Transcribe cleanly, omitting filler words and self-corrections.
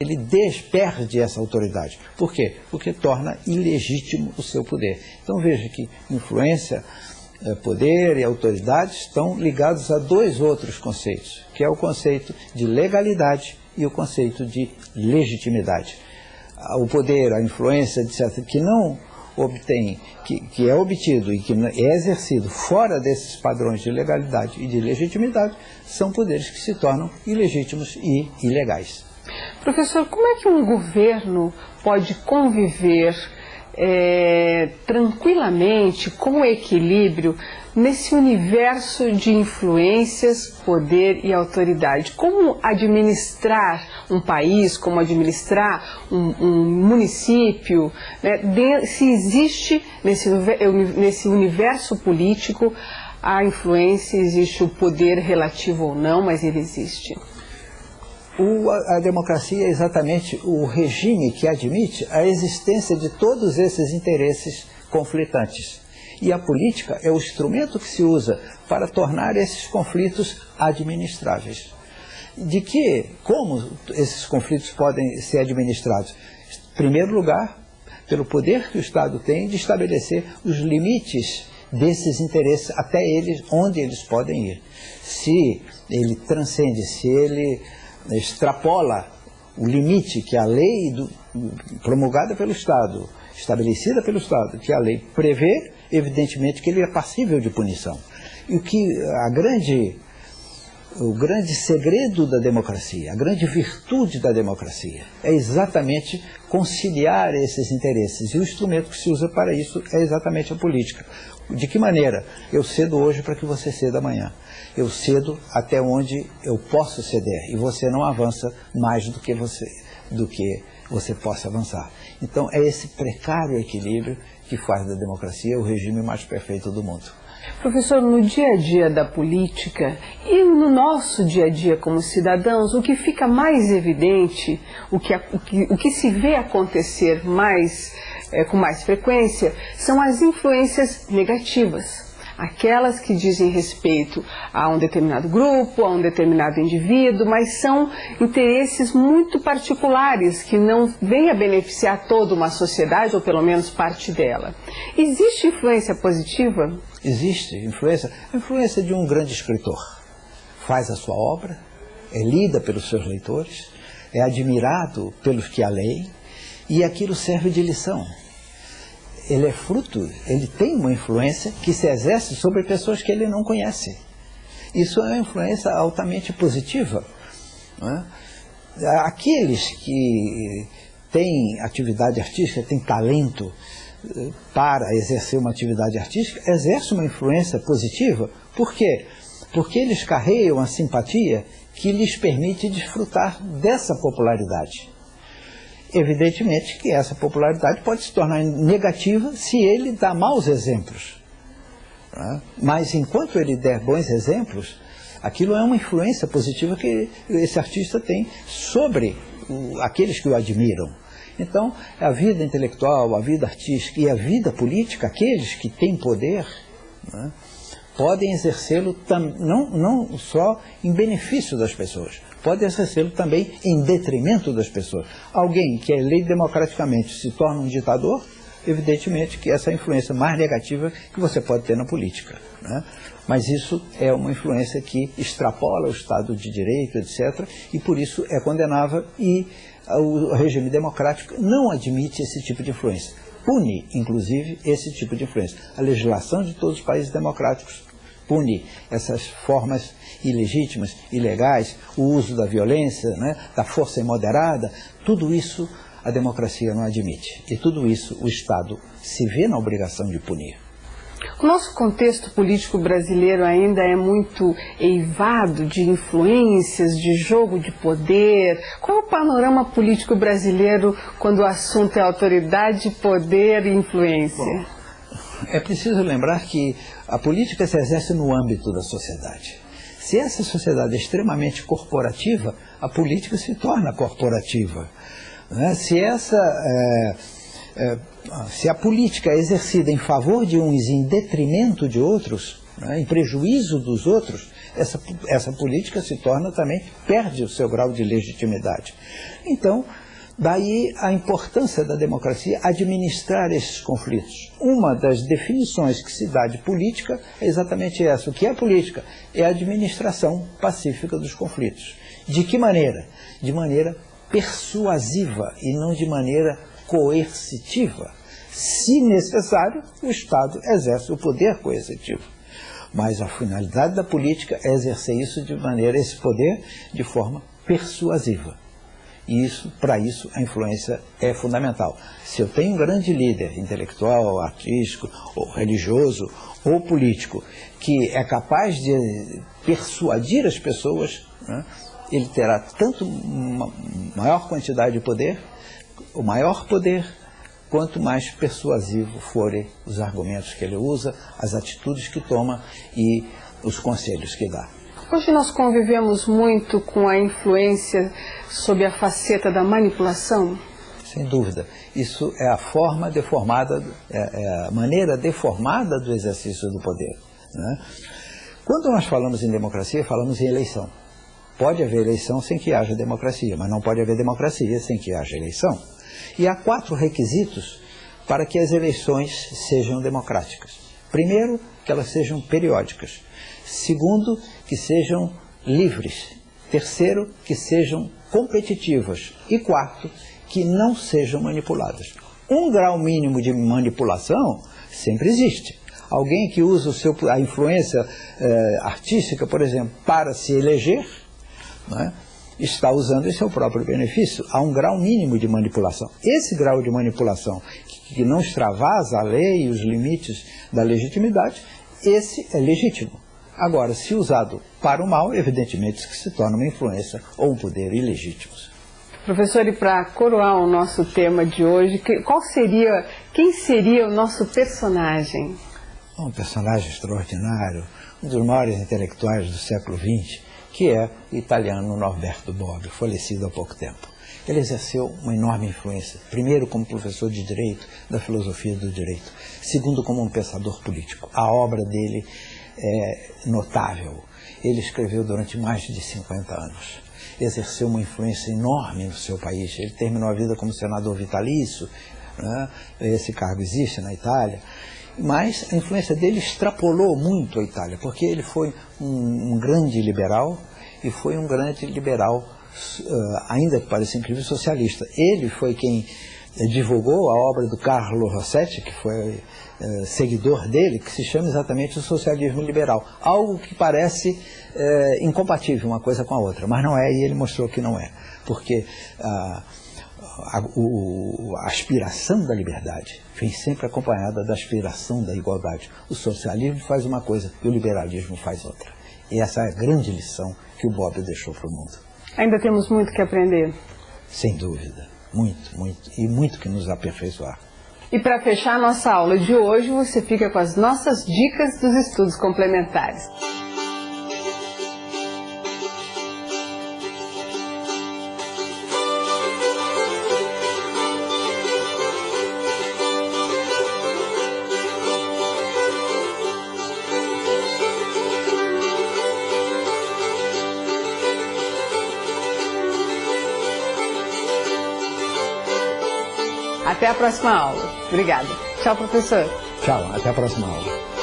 ele perde essa autoridade. Por quê? Porque torna ilegítimo o seu poder. Então veja que influência, poder e autoridade estão ligados a dois outros conceitos, que é o conceito de legalidade e o conceito de legitimidade. O poder, a influência, etc., que não obtém, que é obtido e que é exercido fora desses padrões de legalidade e de legitimidade, são poderes que se tornam ilegítimos e ilegais. Professor, como é que um governo pode conviver tranquilamente, com equilíbrio, nesse universo de influências, poder e autoridade? Como administrar um país, como administrar um município, né? Se existe nesse universo político a influência, existe o poder relativo ou não, mas ele existe. A democracia é exatamente o regime que admite a existência de todos esses interesses conflitantes. E a política é o instrumento que se usa para tornar esses conflitos administráveis. Como esses conflitos podem ser administrados? Em primeiro lugar, pelo poder que o Estado tem de estabelecer os limites desses interesses até onde eles podem ir. Se ele transcende, se ele extrapola o limite que a lei promulgada pelo Estado, estabelecida pelo Estado, que a lei prevê, evidentemente que ele é passível de punição. E o grande segredo da democracia, a grande virtude da democracia, é exatamente conciliar esses interesses. E o instrumento que se usa para isso é exatamente a política. De que maneira? Eu cedo hoje para que você ceda amanhã. Eu cedo até onde eu posso ceder e você não avança mais do que você possa avançar. Então é esse precário equilíbrio que faz da democracia o regime mais perfeito do mundo. Professor, no dia a dia da política e no nosso dia a dia como cidadãos, o que fica mais evidente, o que se vê acontecer com mais frequência, são as influências negativas. Aquelas que dizem respeito a um determinado grupo, a um determinado indivíduo, mas são interesses muito particulares que não vêm a beneficiar toda uma sociedade, ou pelo menos parte dela. Existe influência positiva? Existe influência. A influência de um grande escritor. Faz a sua obra, é lida pelos seus leitores, é admirado pelos que a leem, e aquilo serve de lição. Ele é fruto, ele tem uma influência que se exerce sobre pessoas que ele não conhece. Isso é uma influência altamente positiva. Não é? Aqueles que têm atividade artística, têm talento para exercer uma atividade artística, exercem uma influência positiva. Por quê? Porque eles carregam a simpatia que lhes permite desfrutar dessa popularidade. Evidentemente que essa popularidade pode se tornar negativa se ele dá maus exemplos. Mas enquanto ele der bons exemplos, aquilo é uma influência positiva que esse artista tem sobre aqueles que o admiram. Então, a vida intelectual, a vida artística e a vida política, aqueles que têm poder, podem exercê-lo não só em benefício das pessoas, pode exercê-lo também em detrimento das pessoas. Alguém que é eleito democraticamente se torna um ditador, evidentemente que essa é a influência mais negativa que você pode ter na política. Né? Mas isso é uma influência que extrapola o Estado de Direito, etc., e por isso é condenável, e o regime democrático não admite esse tipo de influência. Pune, inclusive, esse tipo de influência. A legislação de todos os países democráticos pune essas formas ilegítimas, ilegais, o uso da violência, da força imoderada. Tudo isso a democracia não admite. E tudo isso o Estado se vê na obrigação de punir. O nosso contexto político brasileiro ainda é muito eivado de influências, de jogo de poder. Qual é o panorama político brasileiro quando o assunto é autoridade, poder e influência? Bom, é preciso lembrar que a política se exerce no âmbito da sociedade. Se essa sociedade é extremamente corporativa, a política se torna corporativa. Se a política é exercida em favor de uns e em detrimento de outros, né, em prejuízo dos outros, essa política se torna também, perde o seu grau de legitimidade. Então, daí a importância da democracia administrar esses conflitos. Uma das definições que se dá de política é exatamente essa. O que é política? É a administração pacífica dos conflitos. De que maneira? De maneira persuasiva e não de maneira coercitiva. Se necessário, o Estado exerce o poder coercitivo. Mas a finalidade da política é exercer esse poder de forma persuasiva. E para isso, a influência é fundamental. Se eu tenho um grande líder intelectual, artístico, ou religioso, ou político, que é capaz de persuadir as pessoas, né, ele terá tanto uma maior quantidade de poder, o maior poder, quanto mais persuasivo forem os argumentos que ele usa, as atitudes que toma e os conselhos que dá. Hoje nós convivemos muito com a influência sob a faceta da manipulação? Sem dúvida. Isso é a forma deformada, é a maneira deformada do exercício do poder, né? Quando nós falamos em democracia, falamos em eleição. Pode haver eleição sem que haja democracia, mas não pode haver democracia sem que haja eleição. E há 4 requisitos para que as eleições sejam democráticas. Primeiro, que elas sejam periódicas. Segundo, que sejam livres. Terceiro, que sejam competitivas. E quarto, que não sejam manipuladas. Um grau mínimo de manipulação sempre existe. Alguém que usa a influência artística, por exemplo, para se eleger, né, está usando em seu próprio benefício. Há um grau mínimo de manipulação. Esse grau de manipulação, que não extravasa a lei e os limites da legitimidade, esse é legítimo. Agora, se usado para o mal, evidentemente que se torna uma influência ou um poder ilegítimos. Professor, e para coroar o nosso tema de hoje, quem seria o nosso personagem? Um personagem extraordinário, um dos maiores intelectuais do século XX, que é o italiano Norberto Bobbio, falecido há pouco tempo. Ele exerceu uma enorme influência, primeiro como professor de Direito, da filosofia do direito, segundo como um pensador político. A obra dele é notável. Ele escreveu durante mais de 50 anos. Exerceu uma influência enorme no seu país. Ele terminou a vida como senador vitalício, né? Esse cargo existe na Itália. Mas a influência dele extrapolou muito a Itália, porque ele foi um grande liberal, e foi um grande liberal, ainda que pareça incrível, socialista. Ele foi quem divulgou a obra do Carlo Rossetti, que foi seguidor dele, que se chama exatamente o socialismo liberal. Algo que parece incompatível uma coisa com a outra, mas não é, e ele mostrou que não é. Porque a aspiração da liberdade vem sempre acompanhada da aspiração da igualdade. O socialismo faz uma coisa e o liberalismo faz outra. E essa é a grande lição que o Bobbio deixou para o mundo. Ainda temos muito que aprender. Sem dúvida. Muito, muito. E muito que nos aperfeiçoar. E para fechar a nossa aula de hoje, você fica com as nossas dicas dos estudos complementares. Até a próxima aula. Obrigada. Tchau, professor. Tchau, até a próxima aula.